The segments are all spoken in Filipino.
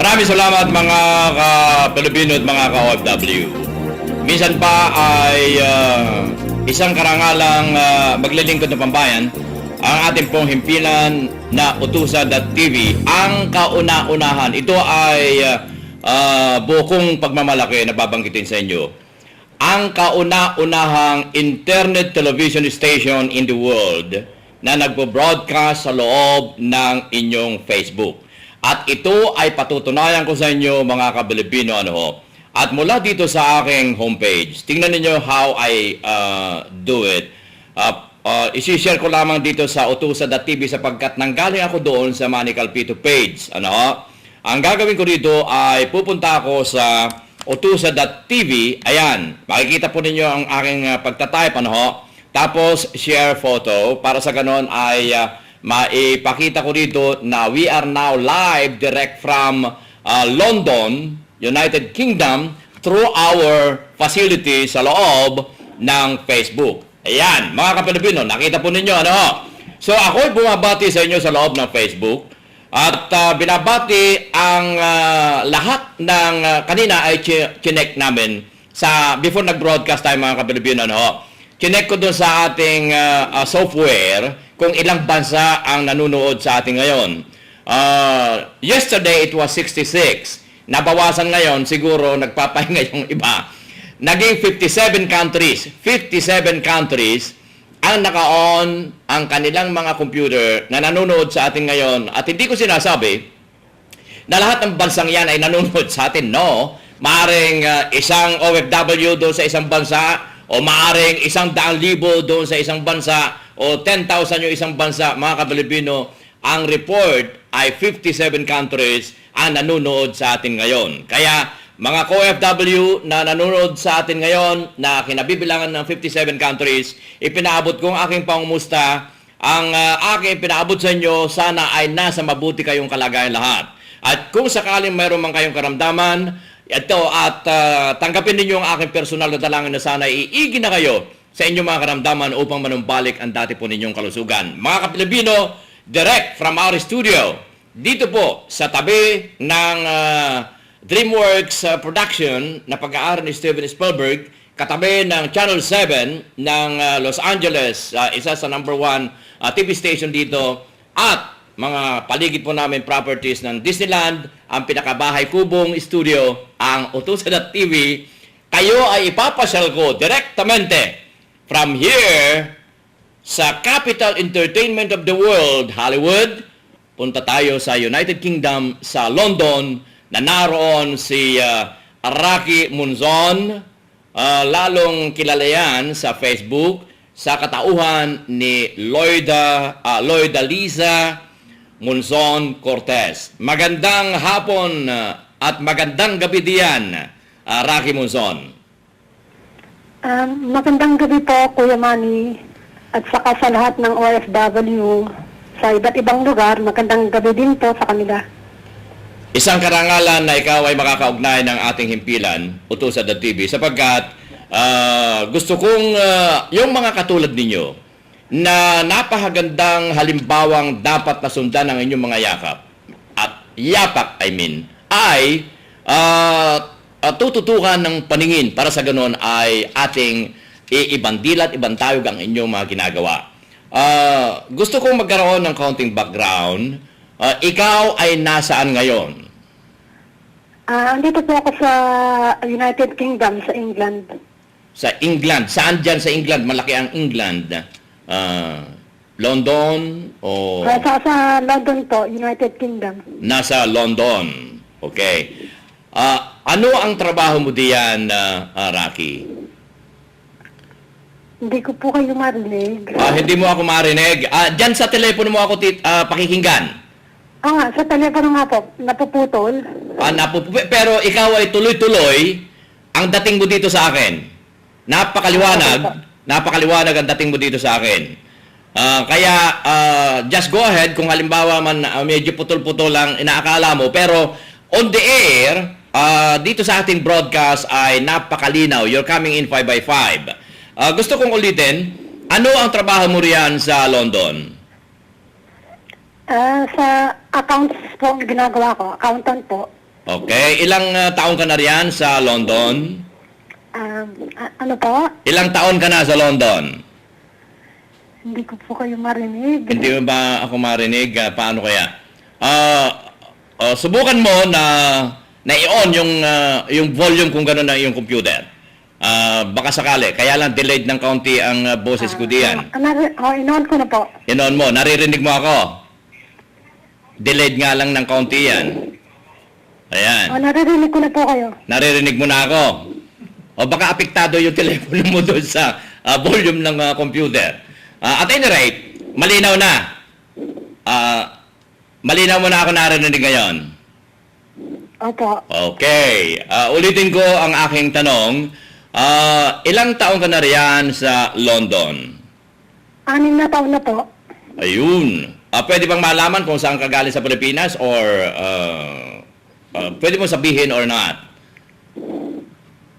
Maraming salamat mga ka-Pilipino at mga ka-OFW. Minsan pa ay isang karangalang maglilingkod ng pambayan ang ating pong himpilan na Utusan.tv. Ang kauna-unahan, ito ay bukong pagmamalaki na babanggitin sa inyo. Ang kauna-unahang internet television station in the world na nagpo-broadcast sa loob ng inyong Facebook. At ito ay patutunayan ko sa inyo mga ka-Pilipino At mula dito sa aking homepage, tingnan niyo how I do it. Isi-share ko lamang dito sa Utusan.tv sapagkat nanggaling ako doon sa Manny Calpito page. Ang gagawin ko dito ay pupunta ako sa Utusan.tv. Ayan, makikita po ninyo ang aking pagtatype. Tapos share photo para sa ganon ay maipakita ko dito na we are now live direct from London, United Kingdom through our facility sa loob ng Facebook. Ayan, mga ka-Pilipino, nakita po ninyo, So ako'y bumabati sa inyo sa loob ng Facebook at binabati ang lahat ng kanina ay chinek namin sa before nag-broadcast tayo mga ka-Pilipino, Chinek ko doon sa ating software kung ilang bansa ang nanonood sa atin ngayon. Yesterday, it was 66. Nabawasan ngayon, siguro nagpapahinga yung iba. Naging 57 countries. 57 countries ang naka-on ang kanilang mga computer na nanonood sa atin ngayon. At hindi ko sinasabi na lahat ng bansang yan ay nanonood sa atin. No. Maaring isang OFW doon sa isang bansa, o maaring 100,000 doon sa isang bansa, o 10,000 yung isang bansa, mga ka-Pilipino, ang report ay 57 countries ang nanonood sa atin ngayon. Kaya, mga OFW na nanonood sa atin ngayon, na kinabibilangan ng 57 countries, ipinaabot ko ang aking pangumusta. Ang aking pinaabot sa inyo, sana ay nasa mabuti kayong kalagayan lahat. At kung sakaling mayroon man kayong karamdaman, ito at tanggapin ninyo ang aking personal na dalangin na sana iigin na kayo sa inyong mga karamdaman upang manumbalik ang dati po ninyong kalusugan. Mga ka-Pilipino, direct from our studio, dito po sa tabi ng DreamWorks production na pag-aaral ni Steven Spielberg, katabi ng Channel 7 ng Los Angeles, isa sa number 1 TV station dito, at mga paligid po namin properties ng Disneyland, ang pinakabahay kubong studio, ang Utusan.tv. Kayo ay ipapasyal ko direktamente from here sa Capital Entertainment of the World, Hollywood. Punta tayo sa United Kingdom, sa London, na naroon si Rocky Munzon, lalong kilala sa Facebook, sa katauhan ni Lloyda Liza Munzon Cortez. Magandang hapon at magandang gabi diyan, Rocky Munzon. Magandang gabi po, Kuya Manny, at saka sa lahat ng OFW sa iba't ibang lugar. Magandang gabi din po sa kanila. Isang karangalan na ikaw ay makakaugnay ng ating himpilan, Utusan.tv, sapagkat gusto kong yung mga katulad ninyo na napakagandang halimbawang dapat nasundan ng inyong mga yakap at yapak, ay tututukan ng paningin para sa ganon ay ating iibandilat, ibantayog ang inyong mga ginagawa. Gusto kong magkaroon ng kaunting background. Ikaw ay nasaan ngayon? Andito po ako sa United Kingdom, sa England. Sa England? Saan dyan sa England? Malaki ang England. London o... Sa London po, United Kingdom. Nasa London. Okay. Ano ang trabaho mo diyan, Rocky? Hindi ko po kayo marinig. Hindi mo ako marinig. Diyan sa telepono mo ako pakikinggan. Sa telepono nga po, napuputol. Pero ikaw ay tuloy-tuloy ang dating mo dito sa akin. Napakaliwanag ang dating mo dito sa akin. Kaya just go ahead kung halimbawa man medyo putol-putol lang inaakala mo, pero on the air dito sa ating broadcast ay napakalinaw. You're coming in 5x5. Gusto kong ulitin, ano ang trabaho mo riyan sa London? Sa accounts po ang ginagawa ko, accountant po. Okay. Ilang taon ka na riyan sa London? Ano po? Ilang taon ka na sa London? Hindi ko po kayo marinig. Hindi mo ba ako marinig? Paano kaya? Subukan mo na i-on yung volume kung gano'n na yung computer. Baka sakali. Kaya lang delayed ng kaunti ang boses ko diyan. Inoon ko na po. I-on mo. Naririnig mo ako? Delayed nga lang ng kaunti yan. Ayan. Naririnig ko na po kayo. Naririnig mo na ako. O baka apektado yung telepono mo doon sa volume ng computer. At any rate, malinaw na. Malinaw mo na ako narinig ngayon. Opo. Okay. Ulitin ko ang aking tanong. Ilang taon ka na riyan sa London? 6 na taon na po. Ayun. Pwede bang malaman kung saan ka galing sa Pilipinas or pwede mo sabihin or not?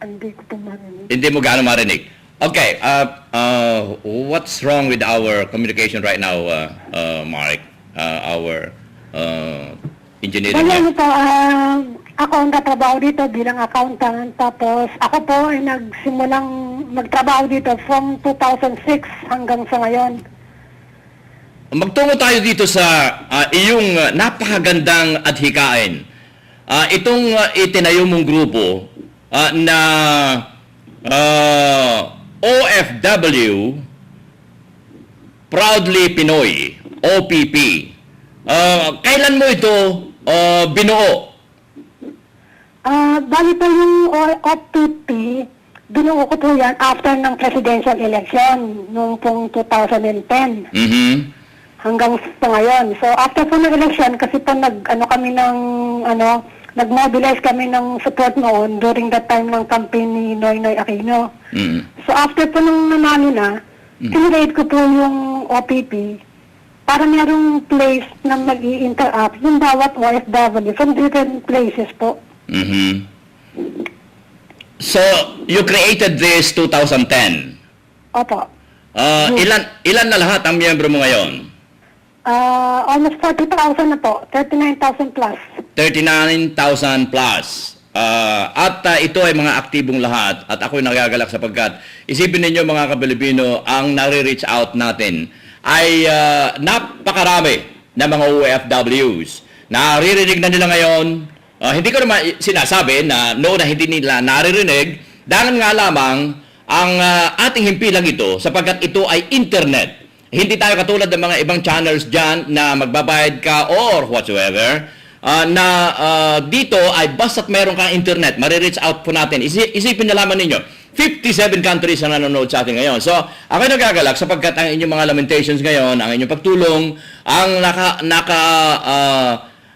Hindi ko po marinig. Hindi mo gaano marinig. Okay. What's wrong with our communication right now, Mark? Our engineering. Wala ano po, ako ang katrabaho dito bilang accountant. Tapos ako po ay nagsimulang magtrabaho dito from 2006 hanggang sa ngayon. Magtungo tayo dito sa iyong napakagandang adhikain. Itong itinayo mong grupo na OFW, Proudly Pinoy, OPP. Kailan mo ito binuo? Bali po yung OPP, binuo ko po yan after ng presidential election noong pong 2010 Mhm. hanggang sa ngayon. So after po ng election, kasi po nag-mobilize kami ng support noon during that time ng campaign ni Noynoy Aquino. Mhm. So after po nung nanalo na, kinreate ko po yung OPP para merong place na mag-i-interact yung bawat OFW from different places po. Mhm. So, you created this 2010. Opo. Ilan na lahat ang miyembro mo ngayon? Almost 40,000 na po. 39,000 plus. 39,000 plus. At ito ay mga aktibong lahat at ako'y nagagalak sapagkat isipin ninyo mga Kapilipino, ang nare-reach out natin ay napakarami na mga OFWs. Naririnig na nila ngayon. Hindi ko naman sinasabi na noon na hindi nila naririnig, dahil nga lamang ang ating himpilang ito sapagkat ito ay internet. Hindi tayo katulad ng mga ibang channels dyan na magbabayad ka or whatsoever, dito ay basta't meron kang internet, marireach out po natin. Isipin na lamang ninyo, 57 countries ang nanonood sa atin ngayon. So, ako'y nagagalak sapagkat ang inyong mga lamentations ngayon, ang inyong pagtulong, ang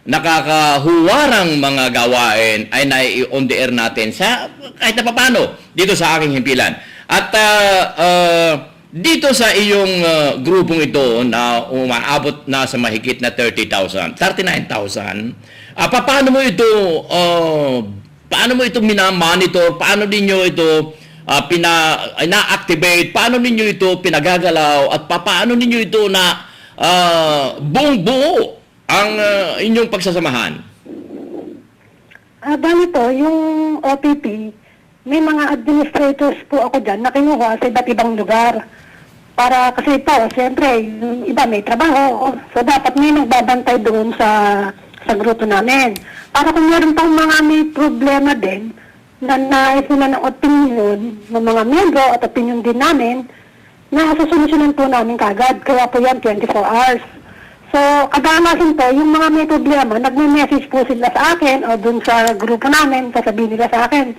nakakahuwarang mga gawain ay nai-on the air natin sa kahit na paano dito sa aking himpilan. At dito sa iyong grupong ito na umaabot na sa mahigit na 39,000, paano mo ito mina-monitor? Paano ninyo ito na-activate? Paano ninyo ito pinagagalaw? At paano ninyo ito na buong-buo ang inyong pagsasamahan? Bali po, yung OPP, may mga administrators po ako dyan na kinuha sa iba't ibang lugar. Para kasi po, siyempre, yung iba may trabaho. So, dapat may nagbabantay doon sa grupo namin. Para kung meron pang mga may problema din, na nais nila ng opinion ng mga membro at opinion din namin, na susolusyonan po namin kagad. Kaya po yan, 24 hours. So, kadalasan po, yung mga may problema, nagme-message po sila sa akin o dun sa grupo namin, sasabihin nila sa akin,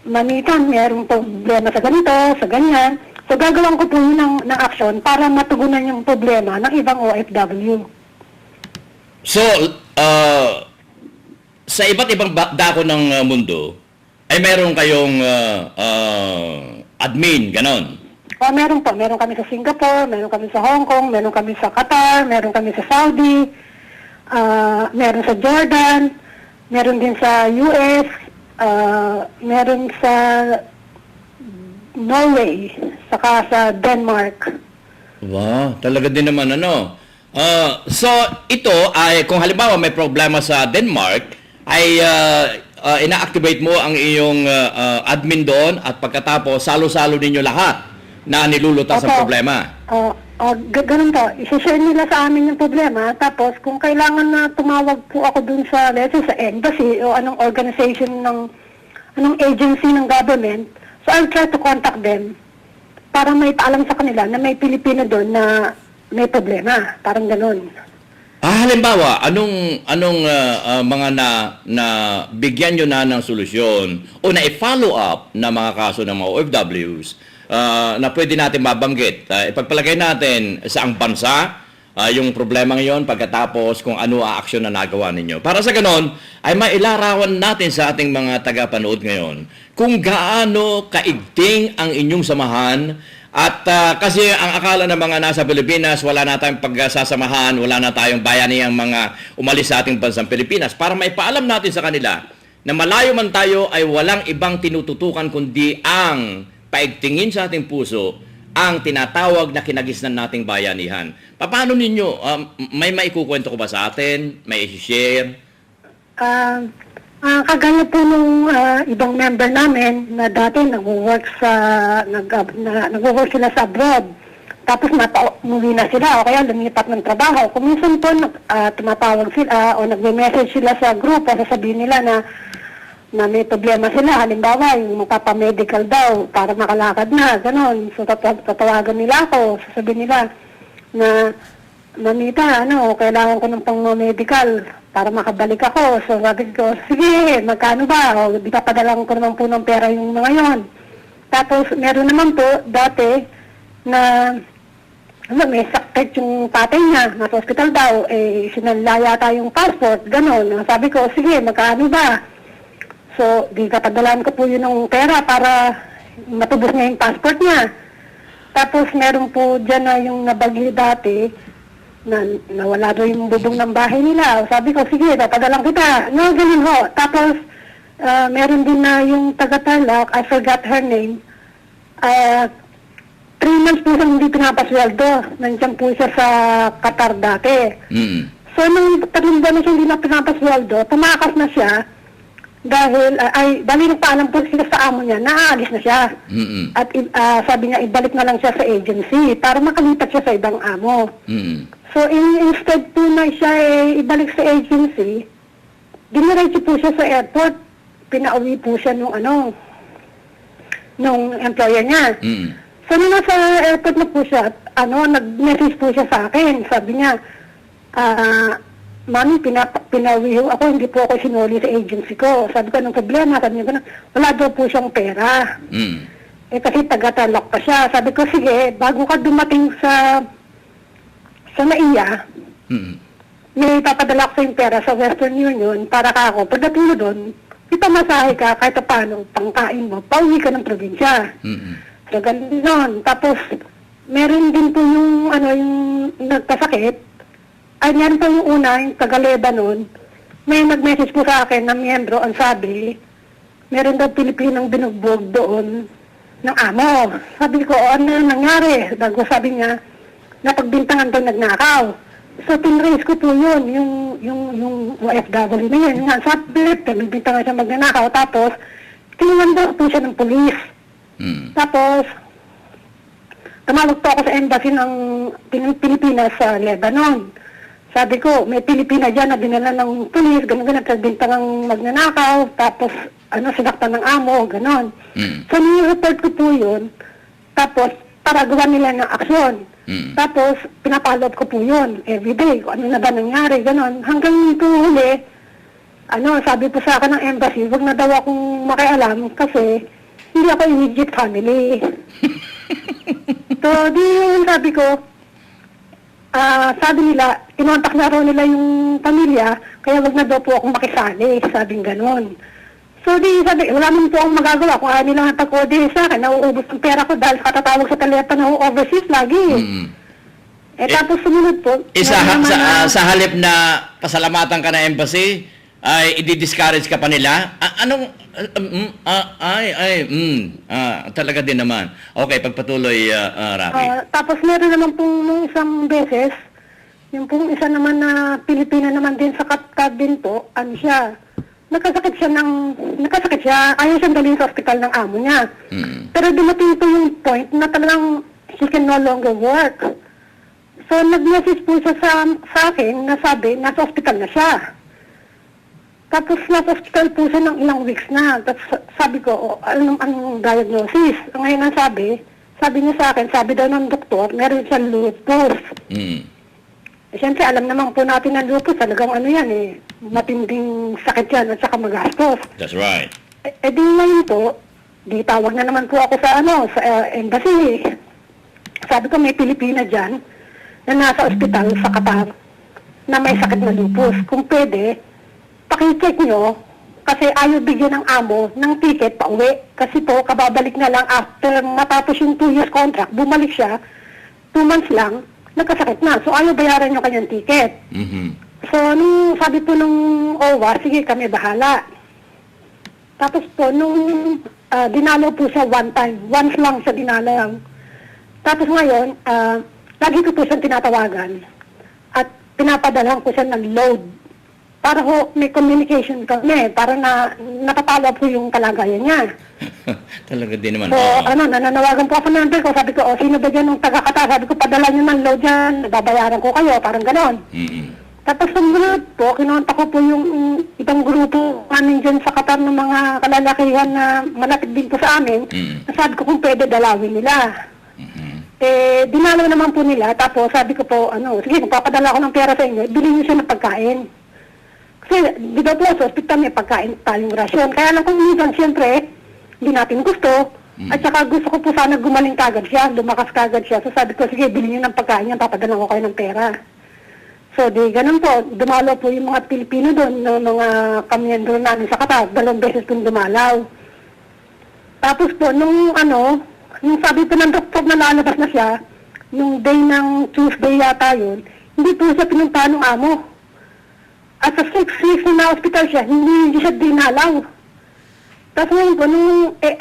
Manitan, mayroong problema sa ganito, sa ganyan. So, gagawin ko po yun ng action para matugunan yung problema ng ibang OFW. So, sa iba't ibang dako ng mundo, ay meron kayong admin, ganon? Meron po. Meron kami sa Singapore, meron kami sa Hong Kong, meron kami sa Qatar, meron kami sa Saudi, meron sa Jordan, meron din sa US, meron sa Norway, saka sa Denmark. Wow, talaga din naman So ito ay kung halimbawa may problema sa Denmark ay ina-activate mo ang iyong admin doon at pagkatapos salo-salo ninyo lahat na nilulutas ang Opo. problema. Ganun po. I-share nila sa amin yung problema. Tapos, kung kailangan na tumawag po ako dun sa, let's say, sa embassy o anong organization anong agency ng government, so I'll try to contact them para may paalam sa kanila na may Pilipino doon na may problema. Parang ganun. Halimbawa, anong mga na bigyan nyo na ng solusyon o na i-follow up na mga kaso ng mga OFWs na pwede natin mabanggit. Ipagpalagay natin sa ang bansa yung problema ngayon pagkatapos kung ano ang aksyon na nagawa ninyo. Para sa ganon, ay mailarawan natin sa ating mga tagapanood ngayon kung gaano kaigting ang inyong samahan. At kasi ang akala ng mga nasa Pilipinas, wala na tayong pagsasamahan, wala na tayong bayanihang mga umalis sa ating bansang Pilipinas. Para maipaalam natin sa kanila na malayo man tayo ay walang ibang tinututukan kundi ang paigtingin sa ating puso ang tinatawag na kinagisnan nating bayanihan. Paano ninyo? May maikukwento ko ba sa atin? May i-share? Kagaya po nung ibang member namin na dati nag-work sila sa abroad. Tapos umuwi na sila o kaya lumipat ng trabaho. Kung minsan po tumatawag sila o nagme-message sila sa group o sasabihin nila na may problema sila. Halimbawa, yung magpapamedical daw para makalakad na, gano'n. So tatawagan nila ako, sasabihin nila na Mamita, kailangan ko ng pang-medical para makabalik ako. So sabi ko, sige, magkano ba? O, di papadalang ko naman po ng pera yung mga yon. Tapos meron naman po dati na may sakit yung tatay niya, nasa hospital daw, sinalaya tayong passport, gano'n. Sabi ko, sige, magkano ba? So, di kapadalaan ko po yun ng pera para matubos niya yung passport niya. Tapos meron po dyan na yung nabagyo dati, na nawala doon yung bubong ng bahay nila. Sabi ko, sige, papadalang kita. No, ganun ho. Tapos, meron din na yung taga-Tarlac, I forgot her name. 3 months po siyang hindi pinapasweldo. Nandiyan po siya sa Qatar dati. So, nung 3 buwan na siya hindi na pinapasweldo, tumakas na siya dahil, dahil nagpaalam po sila sa amo niya, naaalis na siya. At sabi niya, ibalik na lang siya sa agency para makalipat siya sa ibang amo. So, instead po na siya ibalik sa agency, diniretso po siya sa airport. Pinauwi po siya nung employer niya. So, nung nasa airport na po siya, nag-message po siya sa akin. Sabi niya, Mami, pinauwi ho ako, hindi po ako sinuli sa agency ko. Sabi ko, anong problema? Sabi niya, wala daw po siyang pera. Kasi taga-Tarlac pa siya. Sabi ko, sige, bago ka dumating sa NAIA, may papadala ko sa yung pera sa Western Union para ka ako. Pagdating mo doon, ipamasahe ka kahit paano, pangkain mo, pauwi ka ng probinsya. So, ganun nun. Tapos, meron din po yung nagkasakit. Meron po yung una, yung taga-Lebanon. May nag-message po sa akin na miyembro, ang sabi, meron daw Pilipinang binugbog doon ng amo. Sabi ko, ano nangyari? Bago sabi niya, napagbintangan daw nagnakaw. So, tinrace ko po yun, yung OFW na yun. Nga, sabi, nagbintangan siya magnanakaw. Tapos, tinungan daw po siya ng polis. Tapos, tumawag po ako sa embassy ng Pilipinas sa Lebanon. Sabi ko, may Pilipina dyan na dinala ng polis, gano'n-gano'n, nagbintangang magnanakaw. Tapos, sinaktan ng amo, gano'n. So, nire-report ko po yun. Tapos, para gawa nila ng aksyon. Tapos, pinapalot ko po yun everyday. Kung ano na ba nangyari, gano'n. Hanggang ito huli, sabi po sa akin ng embassy, wag na daw akong makialam kasi hindi ako immediate family. So, di yun sabi ko, sabi nila, kinontak na raw nila yung pamilya, kaya wag na daw po akong makisali, sabing gano'n. So, di sabi, wala naman po akong magagawa. Kung ayaw nilang pag-coordinate sa akin, nauubos ang pera ko dahil katatawag sa telepono overseas lagi. Tapos sumunod po. Sa halip na pasalamatan ka na embassy, ay i-discourage ka pa nila? Talaga din naman. Okay, pagpatuloy, Rafi. Tapos meron naman pong nung isang beses, Yung pong isa naman na Pilipina naman din sa Qatar din po, ano siya, nakasakit siya, ayaw siyang dalhin sa ospital ng amo niya. Pero dumating po yung point na talagang she can no longer work. So, nag-message po siya sa akin na sabi, nasa ospital na siya. Tapos, nasa ospital po siya ng ilang weeks na. Tapos, sabi ko, anong diagnosis? Ngayon ang sabi niya sa akin, sabi daw ng doktor, meron siyang lupus. Siyempre, alam naman po natin na lupus, talagang ano yan eh, matinding sakit yan at saka magastos. That's right. Di ngayon po, di tawag na naman po ako sa embassy. Sabi ko may Pilipina dyan na nasa ospital sa Qatar na may sakit na lupus. Kung pwede, pakicheck nyo kasi ayaw bigyan ng amo ng ticket pa uwi. Kasi po, kababalik na lang after matapos yung 2 years contract, bumalik siya, 2 months lang, nagkasakit na. So, ayaw bayaran yung kanyang ticket. So, nung sabi po nung OWA, sige kami bahala. Tapos po, nung dinalaw po siya one time, once lang siya dinalaw. Tapos ngayon, lagi ko po siyang tinatawagan at pinapadalhan ko siya ng load para ho may communication kami, para napapalo po yung kalagayan niya. Talaga din naman. So, nananawagan po ako ng number ko. Sabi ko, sino ba dyan nung taga-Qatar? Sabi ko, padala nyo ng load dyan, babayaran ko kayo, parang ganon. Tapos sumunod po, kinontak ko po yung ibang grupo namin dyan sa Qatar ng mga kalalakihan na malapit din po sa amin. Sabi ko kung pwede dalawin nila. Dinalaw naman po nila. Tapos sabi ko po, sige, magpapadala ko ng pera sa inyo, bilhin nyo siya ng pagkain. Kasi di ba po sa hospital may pagkain tayong rasyon. Kaya lang kung minsan, siyempre, hindi natin gusto. At saka gusto ko po sana gumaling kagad siya, lumakas kagad siya. So sabi ko, sige, bilhin nyo ng pagkain yan, papadala ko kayo ng pera. So, di ganun po, dumalaw po yung mga Pilipino doon, ng mga kamiyendro namin sa Qatar, 2 beses pong dumalaw. Tapos po, nung sabi po ng doktor na lalabas na siya, nung day ng Tuesday yata yun, hindi po siya pinuntahan ng amo. At sa 6 weeks na hospital siya, hindi siya dinalaw. Tapos ngayon po,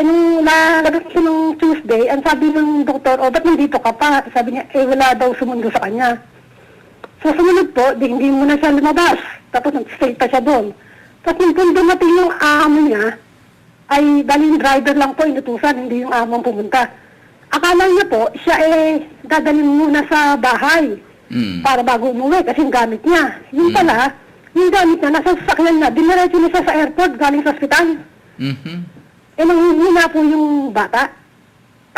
nung lalabas siya nung Tuesday, ang sabi ng doktor, ba't nandito ka pa? Sabi niya, wala daw sumundo sa kanya. So, sumunod po, hindi muna siya lumabas. Tapos, nag-stay pa siya doon. Tapos, nung dumating yung amo niya, ay, dali yung driver lang po inutusan, hindi yung amo ang pumunta. Akala niya po, siya dadalhin muna sa bahay para bago umuwi kasi yung gamit niya. Yung pala, yung gamit niya, nasa sasakyan na, diniretso niya siya sa airport, galing sa ospital. Nanghihina po yung bata.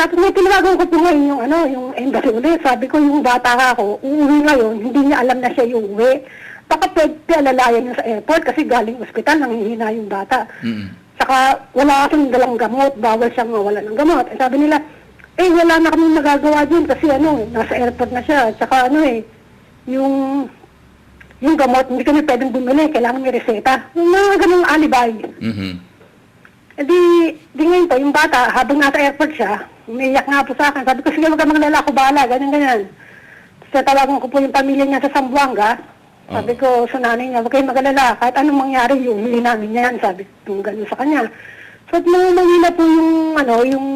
Tapos may tinawagan ko po ngayon yung embassy ulit. Sabi ko, yung bata ako, uuwi ngayon, hindi niya alam na siya yung uwi. Baka pwede alalayan niya sa airport kasi galing ospital, nanghihina yung bata. Saka wala kasing dalang gamot, bawal siyang mawala ng gamot. Sabi nila, wala na kami magagawa dyan kasi nasa airport na siya. Saka yung gamot, hindi kami pwedeng bumili, kailangan may reseta. Yung mga ganung alibay. Di ngayon po, yung bata, habang nasa airport siya, umiiyak nga po sa akin. Sabi ko, sige, wag ka maglala, ako bahala, ganyan. So, tawagan ko po yung pamilya niya sa Zamboanga. Sabi ko sa nanay niya, wag kayong magalala, kahit anong mangyari, yung huli namin yan. Sabi ko, gano'n sa kanya. So, nung manila po yung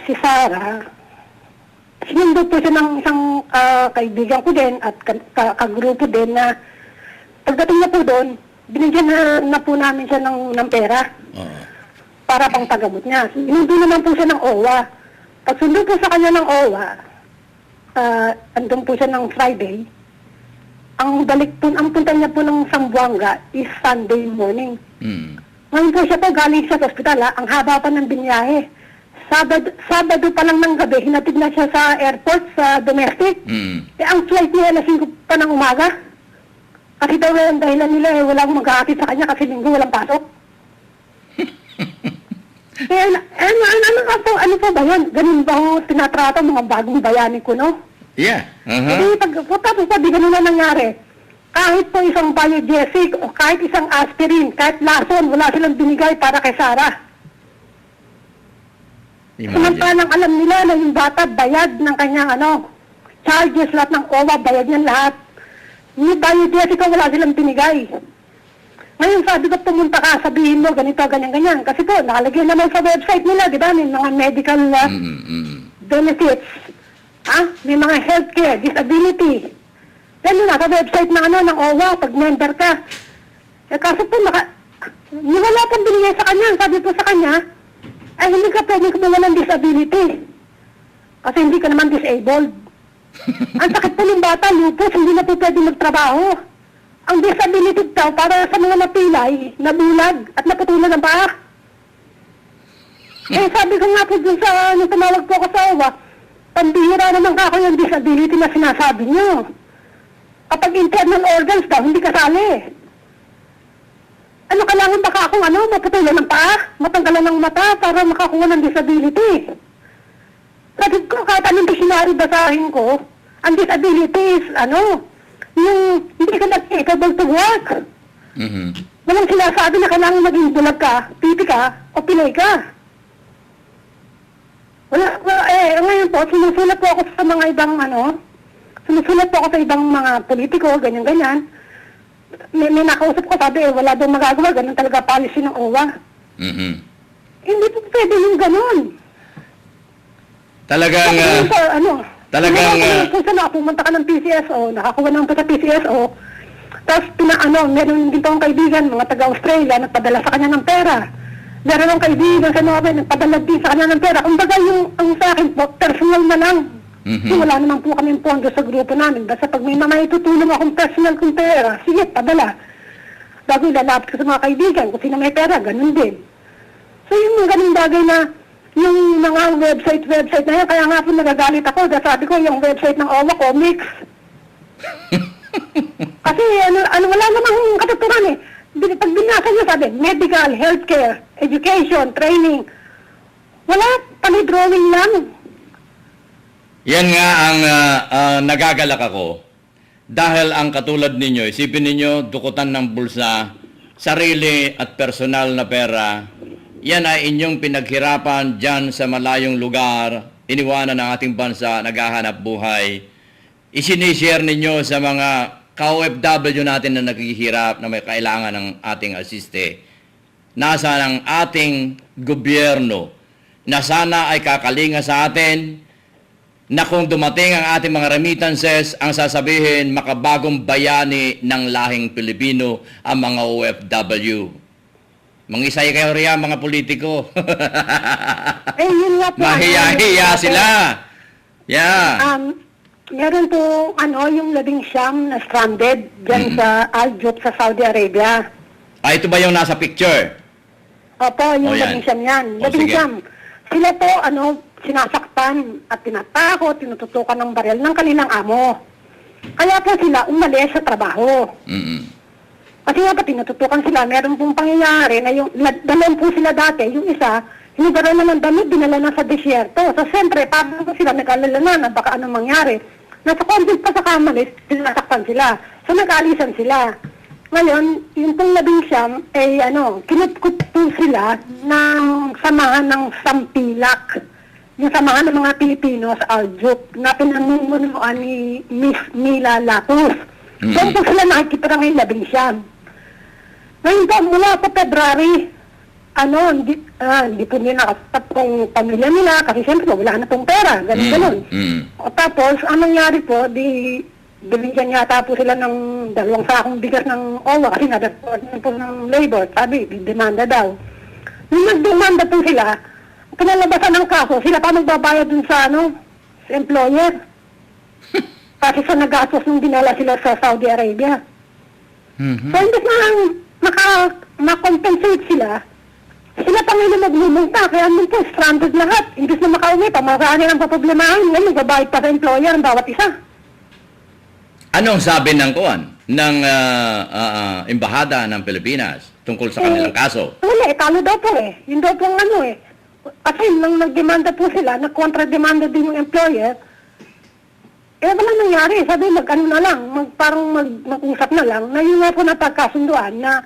si Sarah, sinundo po siya ng isang kaibigan ko din at kagrupo din na pagdating na po doon, binigyan na po namin siya ng pera. Para pang tagamot niya. Sinundo naman po siya ng OWA. Pag sundo po sa kanya ng OWA, andun po siya ng Friday, ang punta niya po ng Zamboanga is Sunday morning. Ngayon po siya po, galing siya sa ospital, ang haba pa ng binyahe. Sabado pa lang ng gabi, hinatid na siya sa airport, sa domestic. Ang flight niya, alas 5 pa ng umaga. Kasi daw ang dahilan nila, walang mag-aatid sa kanya kasi linggo walang pasok. Ano po ba yan? Ganun ba ho tinatrato mga bagong bayani ko, no? Yeah. Tapos sabi, ganun na nangyari. Kahit po isang biogesic o kahit isang aspirin, kahit lason, wala silang binigay para kay Sarah. Samantalang alam nila na yung bata bayad ng kanyang charges, lahat ng OWA, bayad niyan lahat. Yung biogesic wala silang binigay. Ngayon sabi ko, pumunta ka, sabihin mo, ganito, ganyan. Kasi po, nakalagay naman sa website nila, di ba? May mga medical benefits. May mga healthcare, disability. Yan yun, nasa website ng ng OWA, pag member ka. Eh, kaso po, wala pang binigay sa kanya. Sabi po sa kanya, ay hindi ka pwedeng kumuha ng disability. Kasi hindi ka naman disabled. Ang sakit po ng bata, lupus, hindi na po pwedeng magtrabaho. Ang disability daw para sa mga napilay, nabulag, at naputulan ng paa. Eh, sabi ko nga po dun sa, nung tumawag po ako sa OWA, pambihira naman ako yung disability na sinasabi niyo. Kapag internal organs daw, hindi kasali. Ano, kailangan baka akong maputulan ng paa, matanggalan ng mata para makakuha ng disability. Sabi ko, kahit anong dictionary basahin ko, ang disability is, yung hindi ka not-capable to work. Walang sinasabi na kailangan maging bulag ka, pipi ka, o pilay ka. Ngayon po, sinusulat po ako sa mga ibang sinusulat po ako sa ibang mga politiko, ganyan-ganyan. May nakausap ko, sabi, wala daw magagawa, ganun talaga policy ng OWA. Hindi po pwede yung ganun. Talagang, pumunta ka ng PCSO, nakakuha naman po sa PCSO, tapos meron din po akong kaibigan, mga taga-Australia, nagpadala sa kanya ng pera. Meron akong kaibigan sa Nobel, nagpadala din sa kanya ng pera. Kumbaga ang sa akin po, personal na lang. Wala naman po kami pondo sa grupo namin. Basta pag may maitutulong akong personal kong pera, sige, padala. Bago ilalapit ko sa mga kaibigan, kung sino may pera, ganun din. So yung mga ganung bagay na, yung mga website na yan, kaya nga po nagagalit ako. Dahil sabi ko, yung website ng OWA Comics. Kasi wala namang katuturan eh. Pag binasa niyo, sabi, medical, healthcare, education, training. Wala, drawing lang. yan nga ang nagagalak ako. Dahil ang katulad ninyo, isipin ninyo, dukutan ng bulsa, sarili at personal na pera, yan ay inyong pinaghirapan dyan sa malayong lugar, iniwanan ng ating bansa, naghahanap buhay. Isinishare ninyo sa mga ka-OFW natin na naghihirap na may kailangan ng ating asiste. Nasa ng ating gobyerno na sana ay kakalinga sa atin na kung dumating ang ating mga remittances, ang sasabihin, makabagong bayani ng lahing Pilipino ang mga OFW. Mangisay kayo riyan, mga politiko. Yun nga po. Mahiya-hiya sila. Yeah. Meron po, yung 19 na stranded dyan sa Al-Juf sa Saudi Arabia. Ito ba yung nasa picture? Opo, yung 19 yan. Sige. 19. Sila po, sinasaktan at tinatakot, tinututukan ng baril ng kanilang amo. Kaya po sila umalis sa trabaho. Kasi nga pa, tinututukan sila. Meron pong pangyayari na dalawang po sila dati. Yung isa, hinubara na ng damit, dinala na sa desyerto. So, siyempre, paano po sila nag-alala na baka anong mangyari. Nasa content pa sa kamalis, sinasaktan sila. So, nag-alisan sila. Ngayon, yung pong 19, kinutkut po sila ng samahan ng Sampilak. Yung samahan ng mga Pilipino sa Al-Juf na pinamumunuan ni Miss Mila Lapus. So, po sila nakikita na ngayon 19. Ngayon po, mula po February, hindi po nila nakasap kong pamilya nila kasi siyempre wala na pong pera, ganun. O tapos, ang nangyari po, binigyan yata po sila ng 2 sakong bigas ng OWA kasi nadagport na po ng labor, sabi, demanda daw. Nung nagdemanda po sila, pinalabasan ng kaso, sila pa magbabayad dun sa sa employer. Kasi sa nagastos nung dinala sila sa Saudi Arabia. So, imbes na ma-compensate sila pa ngayon maglulungta. Kaya nun po, stranded lahat. Imbes na makauwi pa, marami ang paproblemahin. Ngayon, magbabayad pa sa employer ang bawat isa. Anong sabi ng Embahada ng Pilipinas tungkol sa kanilang kaso? Wala, talo daw po eh. Yun daw pong kasi nang nagdemanda po sila, nag-kontra-demanda din yung employer, wala nangyari. Sabi, mag-usap na lang, na yun nga po napagkasunduan na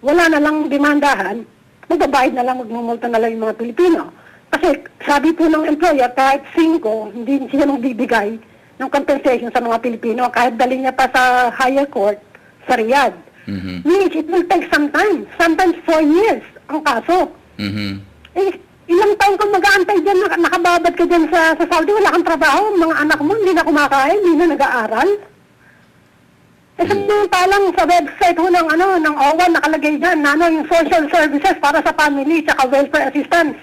wala na lang demandahan, magbabayad na lang, magmumulta na lang yung mga Pilipino. Kasi sabi po ng employer, kahit 5, hindi sila magbibigay ng compensation sa mga Pilipino, kahit dali niya pa sa higher court sa Riyadh. Which it will take some time, sometimes 4 years ang kaso. Ilang taon kang mag-aantay dyan, nakababad ka dyan sa Saudi, wala kang trabaho, mga anak mo hindi na kumakain, hindi na nag-aaral. Samantalang sa website ho ng OWA nakalagay dyan na yung social services para sa family tsaka welfare assistance.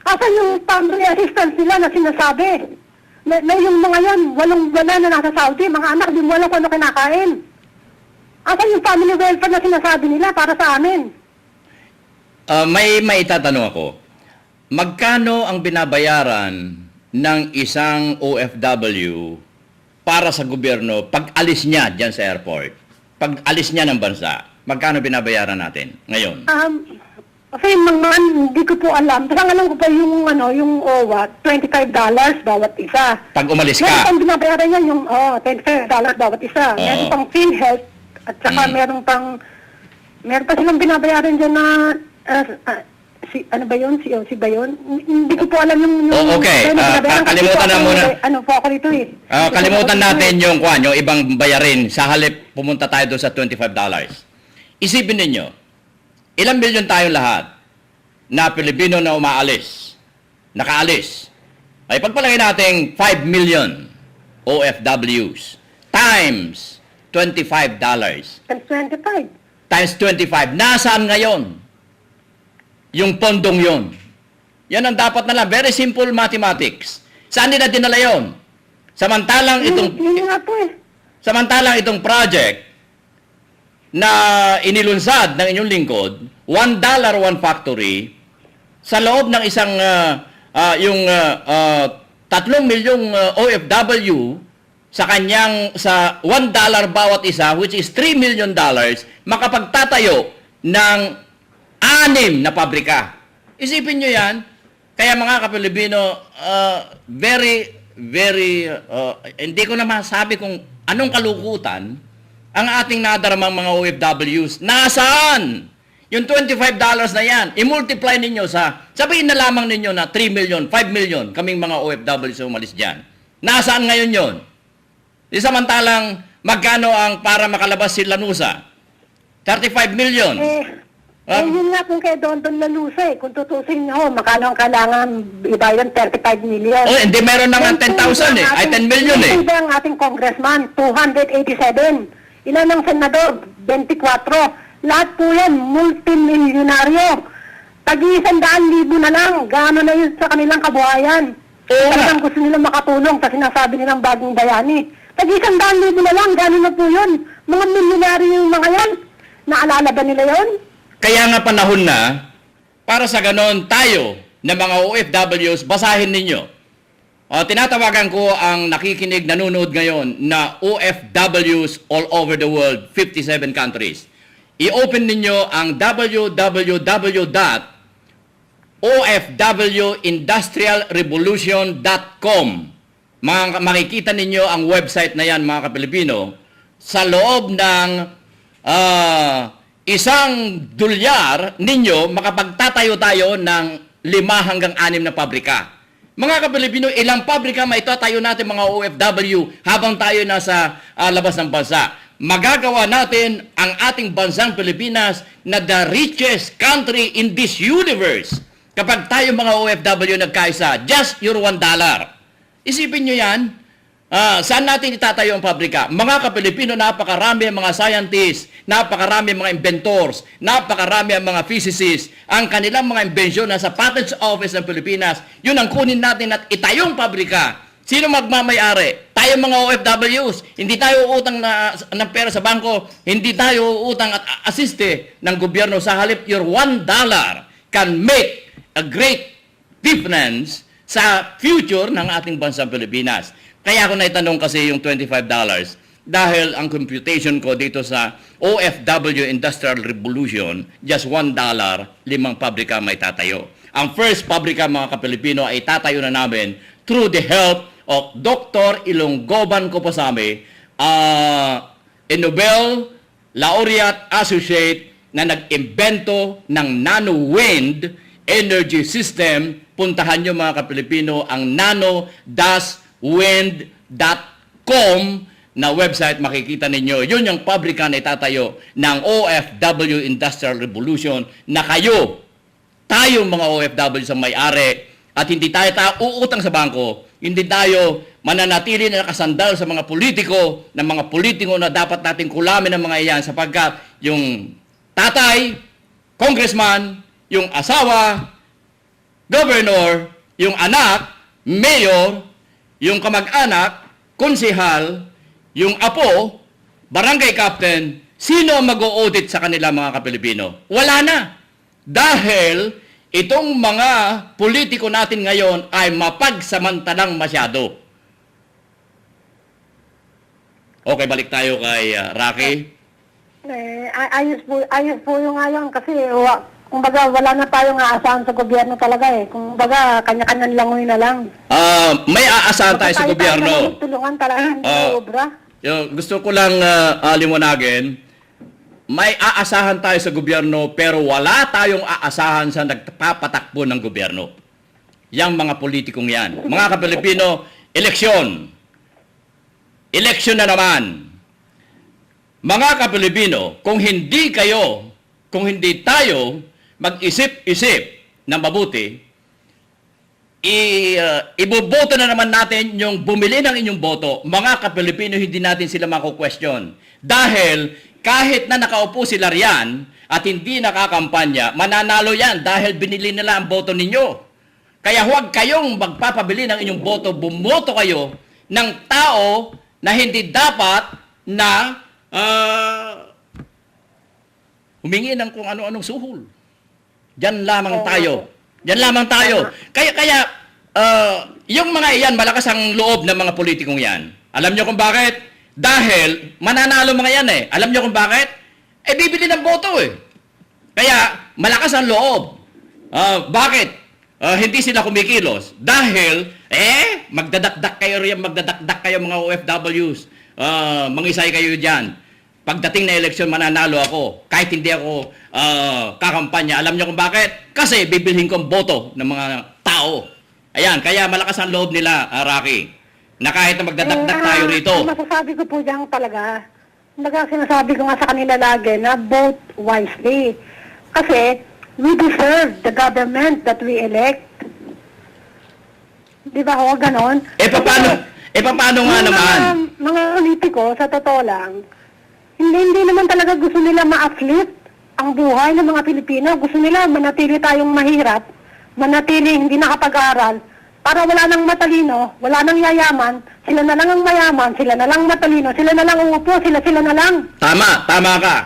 Asan yung family assistance nila na sinasabi? Na yung mga yan, wala na nasa Saudi, mga anak, di mo alam kung ano kinakain. Asan yung family welfare na sinasabi nila para sa amin? May itatanong ako. Magkano ang binabayaran ng isang OFW para sa gobyerno pag alis niya dyan sa airport? Pag alis niya ng bansa, magkano binabayaran natin ngayon? Kasi hindi ko po alam. Basta ang alam ko pa yung OWA, $25 bawat isa. Pag umalis Meron ka? pang binabayaran yan yung $25 bawat isa. Meron pang PhilHealth at saka meron pa silang binabayaran dyan na ano ba yun? Si ba yun? Hindi ko po alam yung Okay. binabayaran. Kasi Kalimutan po na ako- muna. Ano po ako dito eh. Kalimutan natin yung ibang bayarin. Sa halip, pumunta tayo doon sa $25. Isipin ninyo, ilang milyon tayong lahat na Pilipino na nakaalis. Ay pagpalagay natin 5 million OFWs times $25. Times 25. Times 25. Nasaan ngayon? Yung pondong yon. Yan ang dapat na lang. Very simple mathematics. Saan nila dinala yon? Samantalang Yun nga po eh. itong project na inilunsad ng inyong lingkod, $1 one factory, sa loob ng isang 3 milyong OFW sa $1 bawat isa, which is $3 million, makapagtatayo ng 6 na pabrika. Isipin nyo yan. Kaya mga Kapilipino, hindi ko na masabi kung anong kalukutan ang ating nadaramang mga OFWs. Nasaan? Yung $25 na yan, i-multiply ninyo sabihin na lamang ninyo na 3 million, 5 million kaming mga OFWs umalis dyan. Nasaan ngayon yon? Di samantalang magkano ang para makalabas si Lanusa? 35 million. Yun nga kung kay Don Lanusa eh. Kung tutusin niyo, magkano ang kailangan ibayan 35 million. Oh, hindi meron na nga 10,000 eh. Ay 10 million eh. Ito ang ating congressman, 287. Ilan ang senador? 24. Lahat po yan, multimilyonaryo. Tag-100,000 na lang. Gaano na yun sa kanilang kabuhayan. Talagang gusto nilang makatulong sa sinasabi nilang bagong bayani. Tag-100,000 na lang. Gaano na po yun. Mga milyonaryo yung mga yan. Naalala ba nila yun? Kaya nga panahon na, para sa ganon tayo na mga OFWs, basahin ninyo. Tinatawagan ko ang nakikinig, nanonood ngayon na OFWs all over the world, 57 countries. I-open ninyo ang www.ofwindustrialrevolution.com. Makikita ninyo ang website na yan, mga Kapilipino. Sa loob ng $1 ninyo, makapagtatayo tayo ng 5 hanggang 6 na pabrika. Mga Kapilipino, ilang pabrika maitatayo natin mga OFW habang tayo nasa labas ng bansa. Magagawa natin ang ating bansang Pilipinas na the richest country in this universe kapag tayo mga OFW nagkaisa. Just your $1. Isipin nyo yan. Saan natin itatayo ang pabrika? Mga Kapilipino, napakarami ang mga scientists, napakarami ang mga inventors, napakarami ang mga physicists. Ang kanilang mga imbensyon nasa Patents Office ng Pilipinas, yun ang kunin natin at itayong pabrika. Sino magmamayari? Tayo mga OFWs. Hindi tayo utang ng pera sa bangko, hindi tayo utang at asiste ng gobyerno. Sa halip, your $1 can make a great difference sa future ng ating bansang Pilipinas. Kaya ako naitanong kasi yung $25 dahil ang computation ko dito sa OFW Industrial Revolution, just $1, 5 pabrika may tatayo. Ang first pabrika, mga Kapilipino, ay tatayo na namin through the help of Dr. Ilonggoban Kopasame, a Nobel Laureate Associate na nag-imbento ng nano-wind energy system. Puntahan nyo, mga Kapilipino, ang nano-wind.com na website, makikita ninyo. Yun yung pabrika na itatayo ng OFW Industrial Revolution na tayong mga OFW sa may-ari, at hindi tayo uutang sa bangko, hindi tayo mananatili na nakasandal sa mga politiko, ng mga politiko na dapat nating kulamin ng mga iyan sapagkat yung tatay, congressman, yung asawa, governor, yung anak, mayor, yung kamag-anak, konsehal, yung apo, barangay captain, sino ang mag-o-audit sa kanila mga kapilipino? Wala na. Dahil itong mga politiko natin ngayon ay mapagsamantalang masyado. Okay, balik tayo kay Rocky. Ayos po yung ngayon kasi kumbaga wala na tayong aasahan sa gobyerno talaga eh. Kumbaga kanya-kanyang langoy na lang. May aasahan tayo sa gobyerno. Tulungan talaga ng obra. Gusto ko lang liwanagin, may aasahan tayo sa gobyerno pero wala tayong aasahan sa nagpapatakbo ng gobyerno. Yang mga politikong yan. Mga kapilipino, eleksyon. Eleksyon na naman. Mga kapilipino, kung hindi tayo mag-isip-isip na mabuti, iboboto na naman natin yung bumili ng inyong boto. Mga kapilipino, hindi natin sila mako-question. Dahil kahit na nakaupo sila riyan at hindi nakakampanya, mananalo yan dahil binili nila ang boto ninyo. Kaya huwag kayong magpapabili ng inyong boto, bumoto kayo ng tao na hindi dapat na humingi ng kung ano-anong suhol. Diyan lamang tayo. Diyan lamang tayo. Kaya yung mga iyan, malakas ang loob ng mga politikong yan. Alam nyo kung bakit? Dahil mananalo mga yan eh. Alam nyo kung bakit? Bibili ng boto eh. Kaya malakas ang loob. Bakit? Hindi sila kumikilos. Dahil, magdadakdak kayo riyan, magdadakdak kayo mga OFWs. Mangisay kayo dyan. Pagdating na eleksyon, mananalo ako. Kahit hindi ako kakampanya. Alam niyo kung bakit? Kasi bibilhin ko ang boto ng mga tao. Ayan, kaya malakas ang loob nila, Rocky. Na kahit na magdadakdak tayo rito. Ang masasabi ko po dyan talaga, sinasabi ko nga sa kanila lagi na vote wisely. Kasi, we deserve the government that we elect. Di ba ho, ganon? Paano nga naman? Mga politiko, sa totoo lang, hindi naman talaga gusto nila ma-uplift ang buhay ng mga Pilipino. Gusto nila manatili tayong mahirap, manatili hindi nakapag-aral, para wala nang matalino, wala nang yayaman, sila na lang ang mayaman, sila na lang matalino, sila na lang uupo, sila na lang. Tama ka.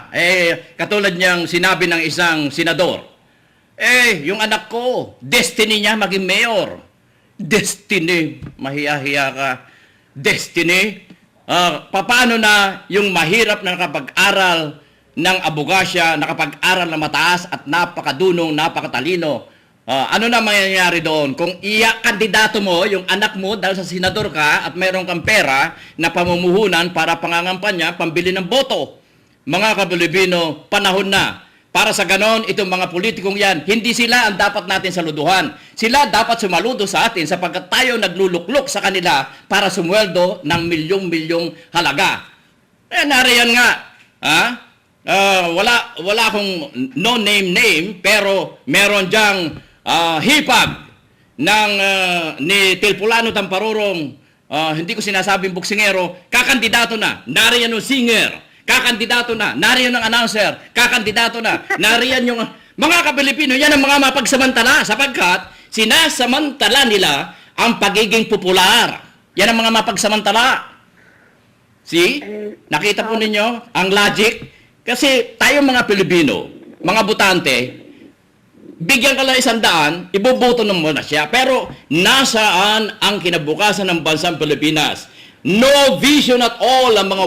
Katulad niyang sinabi ng isang senador, yung anak ko, destiny niya maging mayor. Destiny, mahiya-hiya ka. Destiny. Paano na yung mahirap na nakapag-aral ng abogasya, nakapag-aral na mataas at napakadunong, napakatalino. Ano na mangyayari doon? Kung kandidato mo, yung anak mo, dahil sa senador ka at mayroon kang pera na pamumuhunan para pangangampanya, pambili ng boto. Mga kapilipino, panahon na. Para sa ganon, itong mga politikong yan, hindi sila ang dapat natin saluduhan. Sila dapat sumaludo sa atin sapagkat tayo nagluluklok sa kanila para sumweldo ng milyong-milyong halaga. Nariyan nga. Wala akong no name, pero meron diyang hipag ng ni Tilpulano Tamparurong, hindi ko sinasabing buksingero, kakandidato na. Nariyan yung singer. Kakandidato na, nariyan ang announcer, kakandidato na, nariyan yung mga kapilipino, yan ang mga mapagsamantala sapagkat sinasamantala nila ang pagiging popular. Yan ang mga mapagsamantala. See? Nakita po ninyo ang logic? Kasi tayo mga Pilipino, mga butante, bigyan ka lang 100, iboboto mo na siya. Pero nasaan ang kinabukasan ng bansang Pilipinas? No vision at all ang mga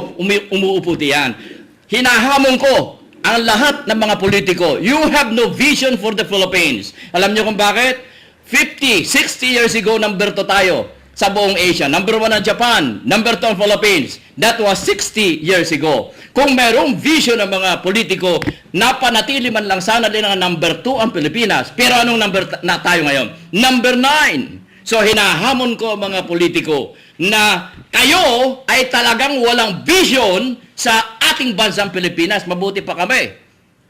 umuupo diyan. Hinahamon ko ang lahat ng mga politiko. You have no vision for the Philippines. Alam niyo kung bakit? 50, 60 years ago, number 2 tayo sa buong Asia. Number 1 ang Japan. Number 2 ang Philippines. That was 60 years ago. Kung merong vision ng mga politiko, napanatili man lang sana din ang number 2 ang Pilipinas. Pero anong number na tayo ngayon? Number 9. So hinahamon ko mga politiko na kayo ay talagang walang vision sa ating bansang Pilipinas. Mabuti pa kami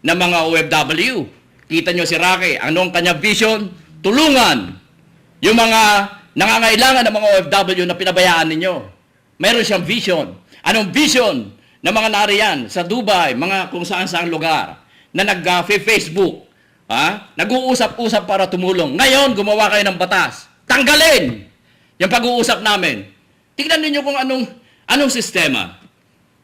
na mga OFW. Kita nyo si Rocky, anong kanya vision? Tulungan yung mga nangangailangan ng mga OFW na pinabayaan ninyo. Meron siyang vision. Anong vision ng mga nariyan sa Dubai, mga kung saan-saan lugar, na nag-Facebook, nag-uusap-usap para tumulong. Ngayon, gumawa kayo ng batas. Tanggalin yung pag-uusap namin. Tingnan ninyo kung anong sistema.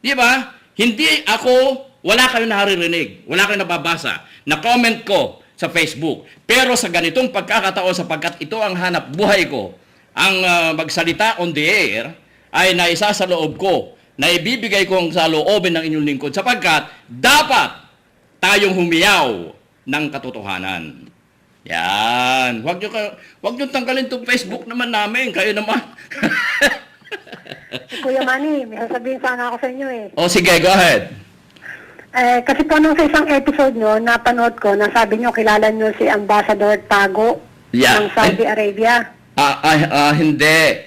Di ba? Hindi ako, wala kayong naririnig, wala kayong nababasa, na comment ko sa Facebook. Pero sa ganitong pagkakataon, sapagkat ito ang hanap buhay ko, ang magsalita on the air, ay naisa sa loob ko, na ibibigay kong sa loobin ng inyong lingkod, sapagkat dapat tayong humiyaw ng katotohanan. Yan. Huwag nyo tanggalin itong Facebook naman namin. Kayo naman. Kuya Manny, may sasabihin sana ako sa inyo eh. O sige, go ahead. Kasi po nung sa isang episode nyo, napanood ko, nasabi nyo, kilala nyo si Ambassador Tago ng Saudi Arabia. Hindi.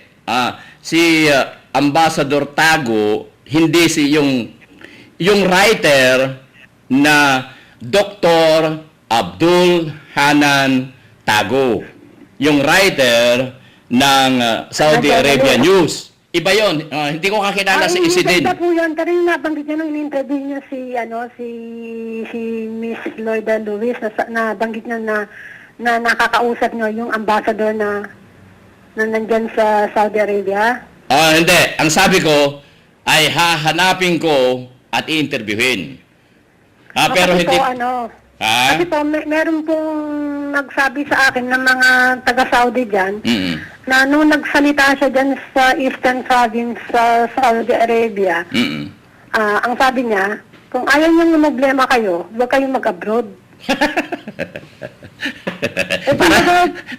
Si Ambassador Tago, hindi si yung writer na Dr. Abdul Hanan Tago. Yung writer ng Saudi Arabia News. Iba yon. Hindi ko kakilala si Isidin. Iba po yun. Pero yung nabanggit niya nung in-interview niya si Miss Lloyda Lewis, nabanggit niya na nakakausap niyo yung ambassador na nandyan sa Saudi Arabia. Hindi. Ang sabi ko ay hahanapin ko at i-interviewin. Pero kasi hindi... Po, kasi po, meron pong nagsabi sa akin ng mga taga-Saudi dyan, na nung nagsalita siya dyan sa Eastern Province sa Saudi Arabia, ang sabi niya, kung ayaw niyo yung problema kayo, huwag kayong mag-abroad.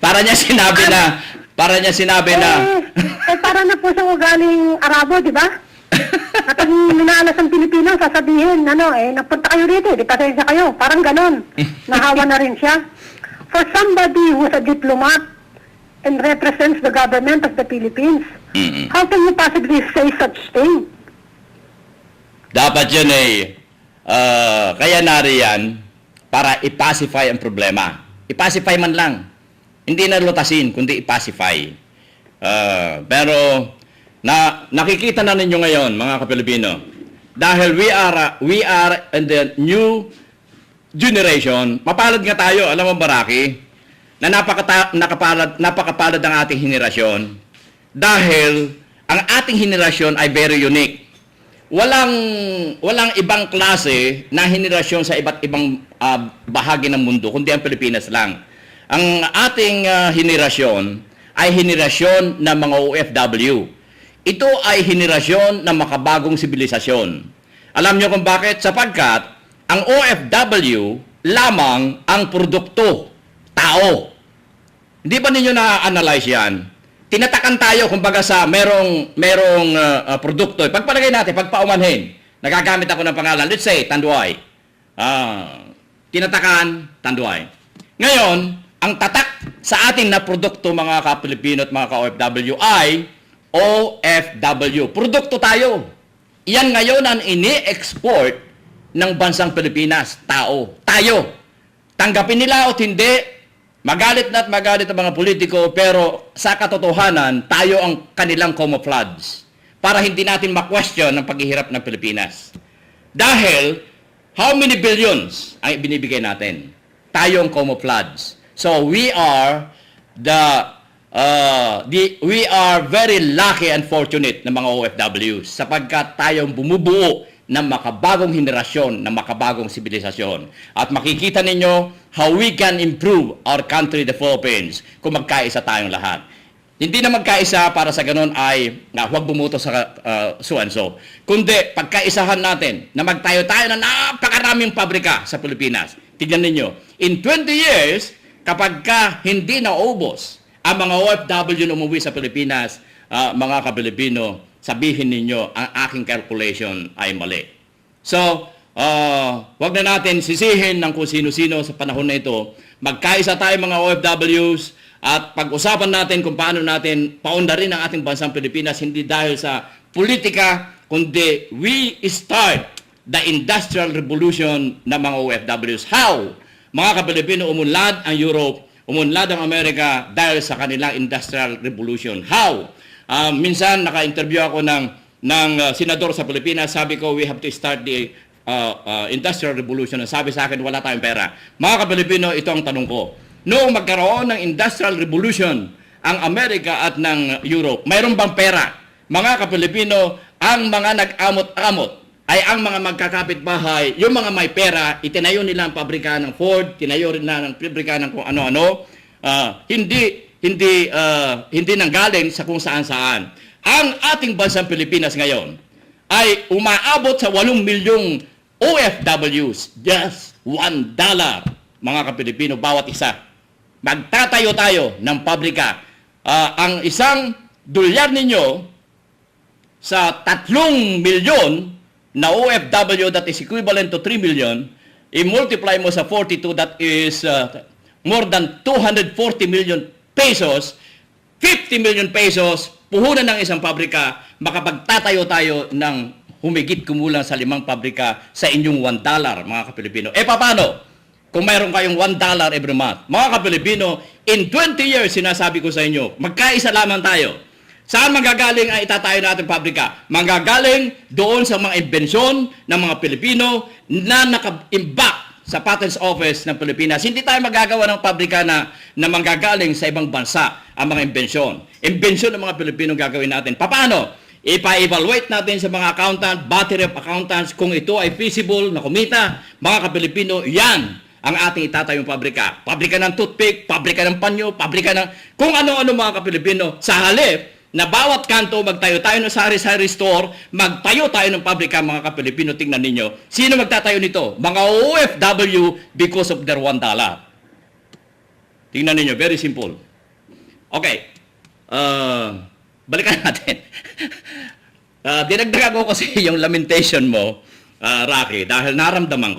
Para niya sinabi na, para na po sa ugaling Arabo, di ba? Na pag minalas ang Pilipino, sasabihin, napunta kayo rito, di pasensya kayo. Parang ganon. Nahawa na rin siya. For somebody who's a diplomat and represents the government of the Philippines, how can you possibly say such thing? dapat yun kaya nariyan para i-pacify ang problema. I-pacify man lang. Hindi na lutasin, kundi i-pacify. Pero, nakikita na ninyo ngayon, mga Kapilipino, dahil we are in the new generation, mapalad nga tayo, alam mo Baraki, na napakapalad ang ating henerasyon dahil ang ating henerasyon ay very unique. Walang ibang klase na henerasyon sa iba't ibang bahagi ng mundo, kundi ang Pilipinas lang. Ang ating henerasyon ay henerasyon ng mga OFW. Ito ay henerasyon ng makabagong sibilisasyon. Alam niyo kung bakit? Sapagkat ang OFW lamang ang produkto, tao. Hindi ba ninyo na-analyze yan? Tinatakan tayo kumbaga sa merong produkto. Pagpalagay natin, pagpaumanhin, nagagamit ako ng pangalan, let's say, Tanduay. Tinatakan, Tanduay. Ngayon, ang tatak sa ating na produkto, mga ka-Pilipino at mga ka-OFW ay OFW. Produkto tayo. Yan ngayon ang ini-export ng bansang Pilipinas. Tao. Tayo. Tanggapin nila o hindi, magalit na at magalit ang mga politiko, pero sa katotohanan, tayo ang kanilang camouflage para hindi natin ma-question ang paghihirap ng Pilipinas. Dahil, how many billions ang binibigay natin? Tayo ang camouflage. So, we are we are very lucky and fortunate na mga OFWs sapagkat tayong bumubuo ng makabagong henerasyon, ng makabagong sibilisasyon. At makikita ninyo how we can improve our country, the Philippines, kung magkaisa tayong lahat. Hindi na magkaisa para sa ganun ay huwag bumuto sa so-and-so. Kundi pagkaisahan natin na magtayo-tayo na napakaraming pabrika sa Pilipinas. Tignan ninyo, in 20 years, kapag hindi naubos ang mga OFW na umuwi sa Pilipinas, mga ka-Pilipino, sabihin ninyo, ang aking calculation ay mali. So, wag na natin sisihin ng kung sino-sino sa panahon na ito. Magkaisa tayo mga OFWs at pag-usapan natin kung paano natin paundarin ang ating bansang Pilipinas, hindi dahil sa politika, kundi we start the industrial revolution ng mga OFWs. How? Mga ka-Pilipino, umunlad ang Europe umunlad ang Amerika dahil sa kanilang industrial revolution. How? Minsan naka-interview ako ng senador sa Pilipinas, sabi ko we have to start the industrial revolution. Sabi sa akin wala tayong pera. Mga Kapilipino, ito ang tanong ko. Noong magkaroon ng industrial revolution ang Amerika at ng Europe, mayroon bang pera? Mga Kapilipino, ang mga nag-amot-amot ay ang mga magkakapit-bahay, yung mga may pera, itinayo nila ang pabrika ng Ford, tinayo rin na ng pabrika ng kung ano-ano, hindi nanggaling sa kung saan-saan. Ang ating bansang Pilipinas ngayon ay umaabot sa 8 milyong OFWs, just $1, mga Kapilipino, bawat isa. Magtatayo tayo ng pabrika. Ang isang dolyar ninyo sa 3 milyon na OFW, that is equivalent to 3 million, i-multiply mo sa 42, that is more than 240 million pesos, 50 million pesos, puhunan ng isang pabrika, makapagtatayo tayo ng humigit kumulang sa 5 pabrika sa inyong $1, mga Kapilipino. Paano? Kung mayroon kayong $1 every month. Mga Kapilipino, in 20 years, sinasabi ko sa inyo, magkaisa lamang tayo. Saan manggagaling ang itatayo natin pabrika? Manggagaling doon sa mga imbensyon ng mga Pilipino na naka-imbak sa Patents Office ng Pilipinas. Hindi tayo magagawa ng pabrika na manggagaling sa ibang bansa ang mga imbensyon. Imbensyon ng mga Pilipino gagawin natin. Paano? Ipa-evaluate natin sa mga accountant, battery of accountants, kung ito ay feasible na kumita. Mga Kapilipino, yan ang ating itatayong pabrika. Pabrika ng toothpick, pabrika ng panyo, pabrika ng kung ano-ano, mga Kapilipino. Sa halip na bawat kanto magtayo tayo ng sari-sari store, magtayo tayo ng pabrika, mga Kapilipino, tingnan ninyo. Sino magtatayo nito? Mga OFW, because of their $1. Tingnan ninyo, very simple. Okay. Balikan natin. Dinagdagan ko kasi yung lamentation mo, Rocky, dahil naramdaman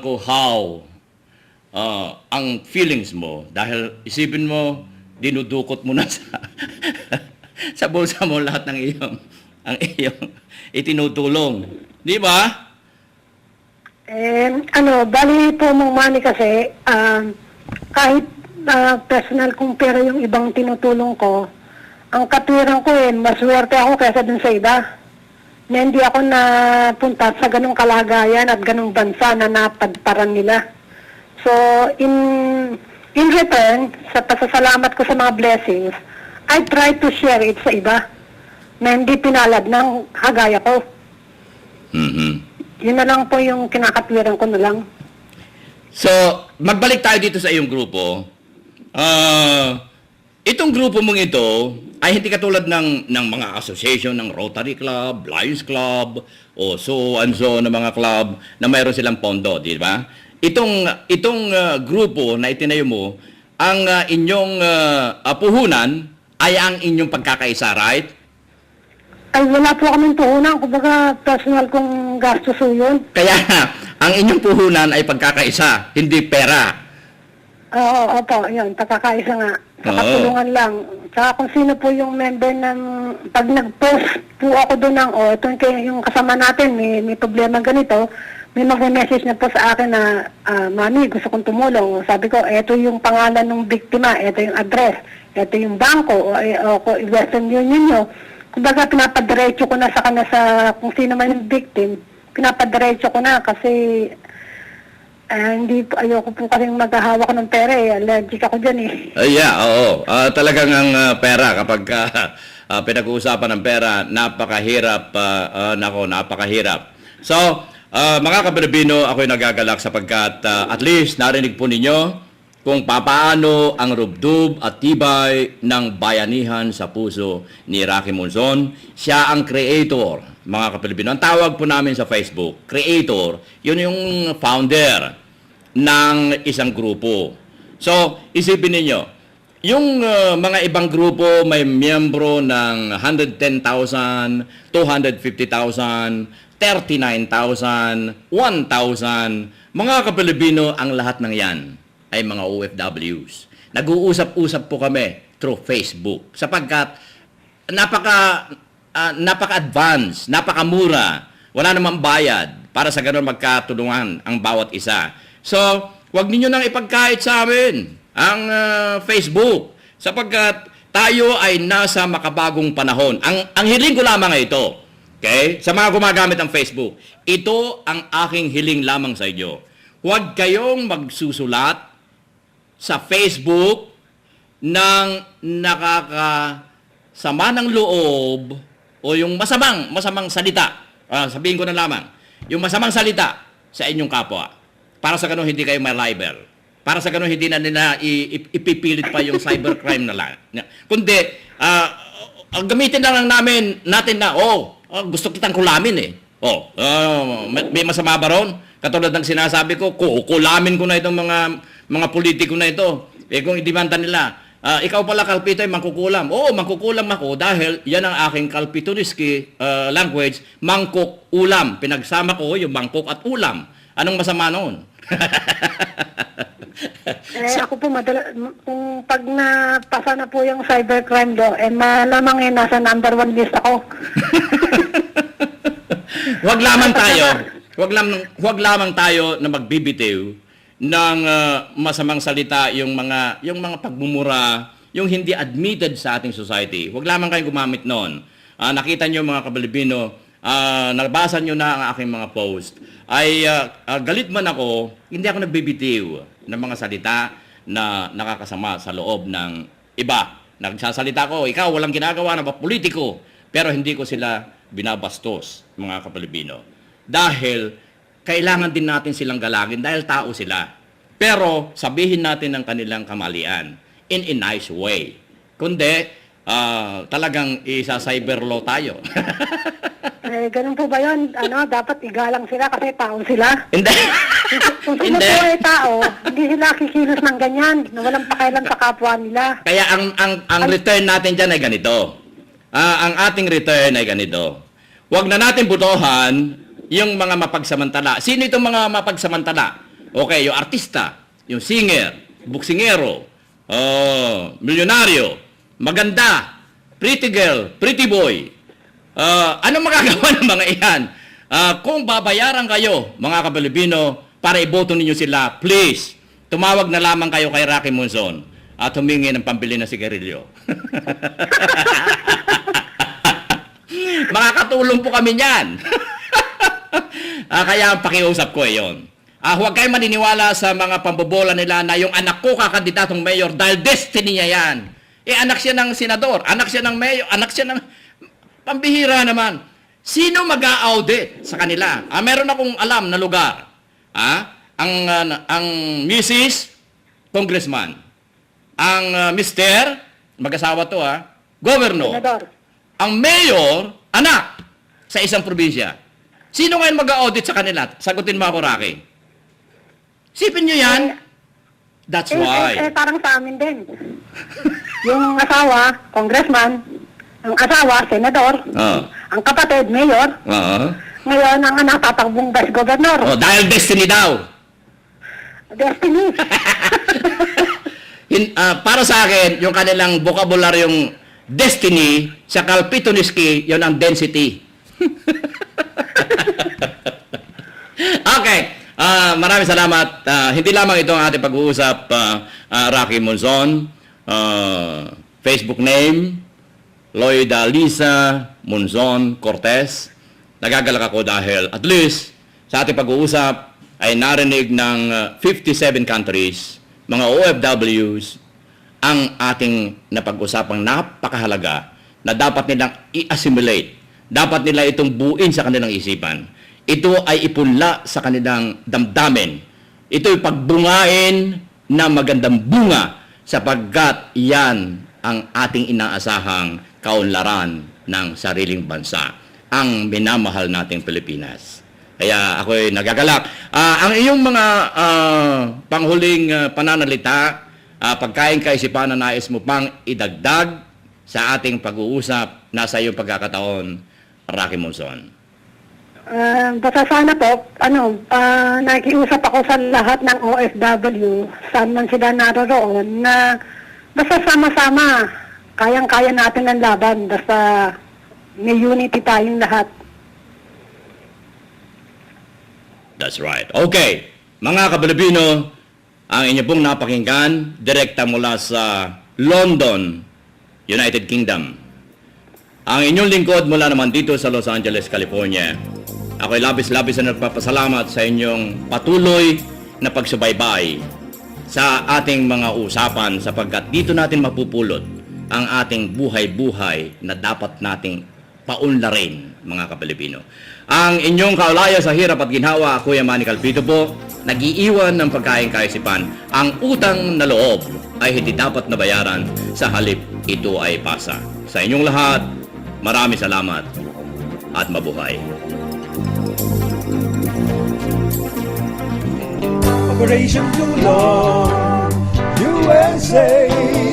ko how ang feelings mo, dahil isipin mo, dinudukot mo na sa bulsa mo lahat ng iyong itinutulong. Di ba? Bali po mong money kasi, kahit personal kong pera yung ibang tinutulong ko, ang katwiran ko maswerte ako kaysa dun sa iba. Na hindi ako napunta sa ganung kalagayan at ganung bansa na napadparan nila. So, in return, sa pasasalamat ko sa mga blessings, I try to share it sa iba na hindi pinalad ng hagaya ko. Mm-hmm. Yun na lang po yung kinakatwiran ko na lang. So, magbalik tayo dito sa iyong grupo. Itong grupo mong ito ay hindi katulad ng mga association ng Rotary Club, Lions Club, o so and so na mga club na mayroon silang pondo, di ba? Itong grupo na itinayo mo, ang inyong puhunan ay ang inyong pagkakaisa, right? Ay, wala po kaming puhunan. Kumbaga, personal kong gastos po yun. Kaya ang inyong puhunan ay pagkakaisa, hindi pera. Oo, opo, yun. Pagkakaisa nga. Kakatulungan lang. Tsaka kung sino po yung member ng... Pag nag-post po ako doon ng, yung kasama natin, may problema ganito, may mag-message na po sa akin na, Mami, gusto kong tumulong. Sabi ko, eto yung pangalan ng biktima, eto yung address, eto yung bangko, o Western Union nyo. Kumbaga, pinapadiretso ko na sa kanya sa kung sino man yung victim. Pinapadiretso ko na kasi ayoko po kasing maghahawak ng pera Allergic ako dyan Oo. Talagang ang pera, kapag pinag-uusapan ng pera, napakahirap. Napakahirap. So, mga Kapilipino, ako'y nagagalak sapagkat at least narinig po ninyo kung papaano ang rubdub at tibay ng bayanihan sa puso ni Rocky Monzon. Siya ang creator, mga Kapilipino. Ang tawag po namin sa Facebook, creator, yun yung founder ng isang grupo. So, isipin ninyo, yung mga ibang grupo may miyembro ng 110,000, 250,000, 39,000, 1,000. Mga Kapilipino, ang lahat ng yan ay mga OFWs. Nag-uusap-usap po kami through Facebook sapagkat napaka-advance, napakamura, wala namang bayad para sa ganun magkatulungan ang bawat isa. So, huwag ninyo nang ipagkait sa amin ang Facebook sapagkat tayo ay nasa makabagong panahon. Ang hiling ko lamang ay ito. Okay? Sa mga gumagamit ng Facebook, ito ang aking hiling lamang sa inyo. Huwag kayong magsusulat sa Facebook ng nakakasama ng loob o yung masamang salita. Sabihin ko na lamang, yung masamang salita sa inyong kapwa. Para sa ganun hindi kayo ma-libel. Para sa ganun hindi na nila ipipilit pa yung cybercrime na lang. Kundi, gamitin na lang natin na, gusto kitang kulamin eh. May masama ba ron? Katulad ng sinasabi ko, kukulamin ko na itong mga politiko na ito. Kung idimanda nila, ikaw pala Kalpito ay mangkukulam. Oo, mangkukulam ako dahil yan ang aking Kalpitoniski language, mangkok ulam. Pinagsama ko yung mangkok at ulam. Anong masama noon? Ako po, kung pag napasa na po yung cybercrime law, malamang nasa number 1 list ako. Huwag lamang tayo na magbibitiw ng masamang salita, yung mga pagmumura, yung hindi admitted sa ating society. Huwag lamang kayong gumamit noon. Nakita niyo mga kabalibino, nabasa niyo na ang aking mga post. Galit man ako, hindi ako nagbibitiw ng mga salita na nakakasama sa loob ng iba. Nagsasalita ko, ikaw walang ginagawa na politiko, pero hindi ko sila binabastos, mga kapalibino. Dahil kailangan din natin silang galangin dahil tao sila. Pero sabihin natin ang kanilang kamalian in a nice way. Kundi, talagang isa-cyber law tayo. Ganun po ba yun? Dapat igalang sila kasi tao sila. Hindi. Kung sino po ay tao, hindi sila kikilos ng ganyan, na walang pakialam sa kapwa nila. Kaya ang return natin dyan ay ganito. Ang ating return ay ganito. Huwag na natin butohan yung mga mapagsamantala. Sino itong mga mapagsamantala? Okay, yung artista, yung singer, buksingero, milyonaryo, maganda, pretty girl, pretty boy. Ano magagawa ng mga iyan? Kung babayaran kayo, mga kabalibino, para iboto ninyo sila, please, tumawag na lamang kayo kay Rocky Monzon at humingi ng pambili ng sigarilyo. Makakatulong po kami niyan. Kaya pakiusap ko yun. Huwag kayo maniniwala sa mga pambobola nila na yung anak ko kakandidatong mayor dahil destiny niya yan. Anak siya ng senador, anak siya ng mayor, anak siya ng... Pambihira naman. Sino mag-a-audit sa kanila? Meron akong alam na lugar. Ang Mrs. Congressman. Ang Mr. Mag-asawa to Governor. Senador. Ang mayor, anak sa isang probinsya. Sino ngayon mag-a-audit sa kanila? Sagutin mo ako, Rocky. Sipin nyo yan. That's why. Parang sa amin din. Yung asawa, congressman. Ang asawa, senador. Ang kapatid, mayor. Ngayon, ang anak tatakbong vice governor. Dahil destiny daw. Destiny. Para sa akin, yung kanilang vocabularyong destiny sa Kalpitoniski, yun ang density. Okay. Maraming salamat. Hindi lamang ito ang ating pag-uusap, Rocky Monzon. Facebook name, Loida Lisa Monzon Cortez. Nagagalak ako dahil at least sa ating pag-uusap ay narinig ng 57 countries, mga OFWs, ang ating napag-usapang napakahalaga na dapat nilang i-assimilate. Dapat nila itong buuin sa kanilang isipan. Ito ay ipunla sa kanilang damdamin. Ito ay pagbungain na magandang bunga sapagkat yan ang ating inaasahang kaunlaran ng sariling bansa, ang minamahal nating Pilipinas. Kaya ako'y nagagalak. Ang iyong mga panghuling pananalita, pagkain kaisipan na nais mo pang idagdag sa ating pag-uusap, nasa iyong pagkakataon, Rocky Monzon. Basta sana po, nakikiusap ako sa lahat ng OFW, saan man sila naroon, na basta sama-sama, kayang-kaya natin ang laban, basta may unity tayong lahat. That's right. Okay, mga kabalibino, Ang inyo pong napakinggan, direkta mula sa London, United Kingdom. Ang inyong lingkod mula naman dito sa Los Angeles, California. Ako'y labis-labis na nagpapasalamat sa inyong patuloy na pagsubaybay sa ating mga usapan sapagkat dito natin mapupulot ang ating buhay-buhay na dapat nating paunlarin, mga Kapilipino. Ang inyong kaulaya sa hirap at ginhawa, Kuya Manny Calpito po, nag-iiwan ng pagkain kaisipan. Ang utang na loob ay hindi dapat nabayaran, sa halip ito ay pasa. Sa inyong lahat, maraming salamat at mabuhay. Operation Tulong USA.